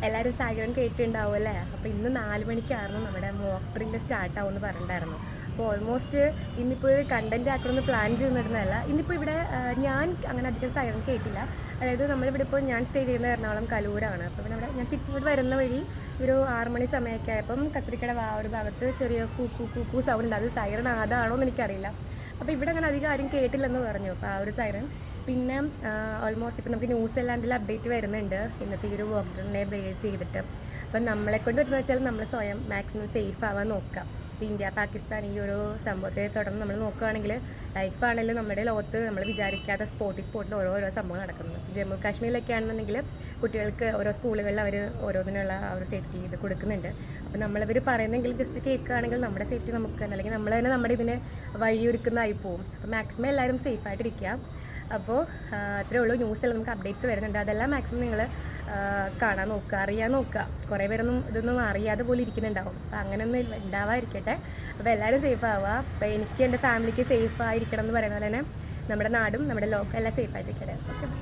എല്ലാവരും സൈറൺ കേട്ടിട്ടുണ്ടാവും അല്ലേ. അപ്പോൾ ഇന്ന് 4 മണിക്കായിരുന്നു നമ്മുടെ മോക്ക് ഡ്രില്ല് സ്റ്റാർട്ടാവുമെന്ന് പറഞ്ഞിട്ടുണ്ടായിരുന്നു. അപ്പോൾ ഓൾമോസ്റ്റ് ഇന്നിപ്പോൾ കണ്ടൻറ് ആക്കണമെന്ന് പ്ലാൻ ചെയ്യുന്നിടുന്നതല്ല. ഇന്നിപ്പോൾ ഇവിടെ ഞാൻ അങ്ങനെ അധികം സൈറൺ കേട്ടില്ല. അതായത് നമ്മളിവിടെ ഇപ്പോൾ ഞാൻ സ്റ്റേ ചെയ്യുന്ന എറണാകുളം കലൂരാണ്. അപ്പോൾ ഇവിടെ ഞാൻ തിരിച്ചിങ്ങോട്ട് വരുന്ന വഴി ഒരു 6 മണി സമയമൊക്കെ ആയപ്പം കത്തിരിക്കട ഒരു ഭാഗത്ത് ചെറിയ കൂക്കൂ സൗണ്ട് ഉണ്ട്. അത് സൈറൺ അതാണോ എന്ന് എനിക്കറിയില്ല. അപ്പോൾ ഇവിടെ അങ്ങനെ അധികം ആരും കേട്ടില്ലെന്ന് പറഞ്ഞു. അപ്പോൾ ആ ഒരു സൈറൺ പിന്നെ ഓൾമോസ്റ്റ് ഇപ്പോൾ നമുക്ക് ന്യൂസ് എല്ലാം എന്തെങ്കിലും അപ്ഡേറ്റ് വരുന്നുണ്ട് ഇന്നത്തെ ഈ ഒരു ലോക്ക്ഡൗണിനെ ബേസ് ചെയ്തിട്ട്. അപ്പം നമ്മളെ കൊണ്ട് വരുന്നത് വെച്ചാൽ നമ്മൾ സ്വയം മാക്സിമം സേഫ് ആവാൻ നോക്കുക. ഇപ്പോൾ ഇന്ത്യ പാകിസ്ഥാൻ ഈ ഒരു സംഭവത്തെ തുടർന്ന് നമ്മൾ നോക്കുകയാണെങ്കിൽ ലൈഫാണെങ്കിലും നമ്മുടെ ലോകത്ത് നമ്മൾ വിചാരിക്കാത്ത സ്പോട്ടിൽ ഓരോ സംഭവങ്ങൾ നടക്കുന്നത്. ജമ്മു കാശ്മീരിലൊക്കെ ആണെന്നുണ്ടെങ്കിൽ കുട്ടികൾക്ക് ഓരോ സ്കൂളുകളിൽ അവർ ഓരോന്നിനുള്ള ആ ഒരു സേഫ്റ്റി ഇത് കൊടുക്കുന്നുണ്ട്. അപ്പോൾ നമ്മളവർ പറയുന്നെങ്കിൽ ജസ്റ്റ് കേൾക്കുകയാണെങ്കിൽ നമ്മുടെ സേഫ്റ്റി നമുക്ക് തന്നെ, അല്ലെങ്കിൽ നമ്മൾ തന്നെ നമ്മുടെ ഇതിന് വഴിയൊരുക്കുന്നതായി പോകും. അപ്പോൾ മാക്സിമം എല്ലാവരും സേഫായിട്ടിരിക്കുക. അപ്പോൾ അത്രേ ഉള്ളൂ. ന്യൂസിൽ നമുക്ക് അപ്ഡേറ്റ്സ് വരുന്നുണ്ട്, അതെല്ലാം മാക്സിമം നിങ്ങൾ കാണാൻ നോക്കുക, അറിയാൻ നോക്കുക. കുറേ പേരൊന്നും ഇതൊന്നും അറിയാതെ പോലും ഇരിക്കുന്നുണ്ടാവും. അപ്പോൾ അങ്ങനെയൊന്നും ഉണ്ടാവാതിരിക്കട്ടെ. അപ്പോൾ എല്ലാവരും സേഫ് ആവുക. അപ്പോൾ എനിക്ക് എൻ്റെ ഫാമിലിക്ക് സേഫ് ആയിരിക്കണം എന്ന് പറയുന്ന പോലെ തന്നെ നമ്മുടെ നാടും നമ്മുടെ ലോകം എല്ലാം സേഫായിട്ടിരിക്കട്ടെ. Okay, by.